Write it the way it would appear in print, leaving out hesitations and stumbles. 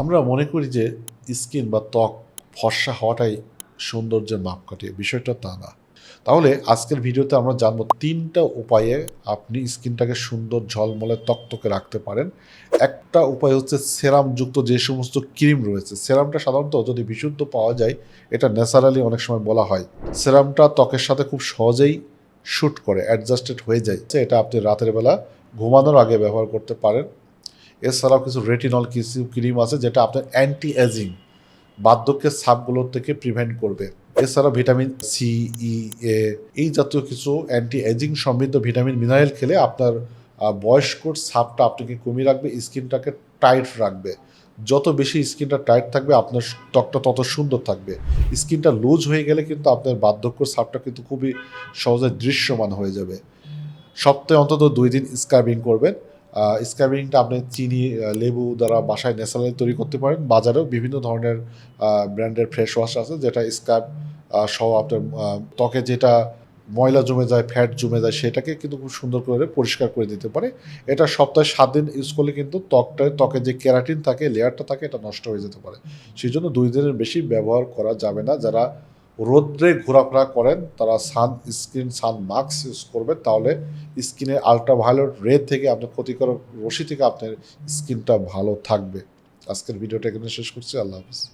আমরা মনে করি যে স্কিন বা ত্বক ফর্সা হওয়াটাই সৌন্দর্যের মাপকাঠি, বিষয়টা তা না। তাহলে আজকের ভিডিওতে আমরা জানবো ৩টা উপায়ে আপনি স্কিনটাকে সুন্দর ঝলমলে তকতকে রাখতে পারেন। একটা উপায় হচ্ছে সেরামযুক্ত যে সমস্ত ক্রিম রয়েছে। সেরামটা সাধারণত যদি বিশুদ্ধ পাওয়া যায়, এটা ন্যাচারালি অনেক সময় বলা হয়। সেরামটা ত্বকের সাথে খুব সহজেই শ্যুট করে, অ্যাডজাস্টেড হয়ে যায়। এটা আপনি রাতের বেলা ঘুমানোর আগে ব্যবহার করতে পারেন। এছাড়াও কিছু রেটিনল কিছু ক্রিম আছে যেটা আপনার অ্যান্টি এজিং বার্ধক্যের ছাপগুলোর থেকে প্রিভেন্ট করবে। এছাড়া ভিটামিন সি, ই, এ এই জাতীয় কিছু অ্যান্টি এজিং সমৃদ্ধ ভিটামিন মিনারেল খেলে আপনার বয়স্কর ছাপটা আপনাকে কমিয়ে রাখবে, স্কিনটাকে টাইট রাখবে। যত বেশি স্কিনটা টাইট থাকবে আপনার ত্বকটা তত সুন্দর থাকবে। স্কিনটা লুজ হয়ে গেলে কিন্তু আপনার বার্ধক্যর ছাপটা কিন্তু খুবই সহজে দৃশ্যমান হয়ে যাবে। সপ্তাহে অন্তত ২ দিন স্ক্রাবিং করবেন। স্ক্রাবিংটা আপনি চিনি, লেবু দ্বারা বাসায় ন্যাচারালি তৈরি করতে পারেন। বাজারেও বিভিন্ন ধরনের ব্র্যান্ডের ফেস ওয়াশ আছে যেটা স্ক্রাব সহ আপনার ত্বকে যেটা ময়লা জমে যায়, ফ্যাট জমে যায় সেটাকে কিন্তু খুব সুন্দর করে পরিষ্কার করে দিতে পারে। এটা সপ্তাহে ৭ দিন ইউজ করলে কিন্তু ত্বকে যে কেরাটিন থাকে, লেয়ারটা থাকে, এটা নষ্ট হয়ে যেতে পারে। সেজন্য ২ দিনের বেশি ব্যবহার করা যাবে না। যারা রৌদ্রে ঘোরাফেরা করেন তারা সান মাস্ক ইউজ করবেন, তাহলে স্কিনের আল্ট্রাভায়োলেট রে থেকে আপনার ক্ষতিকর রশ্মি থেকে আপনার স্কিনটা ভালো থাকবে। আজকের ভিডিওটা এখানে শেষ করছি। আল্লাহ হাফেজ।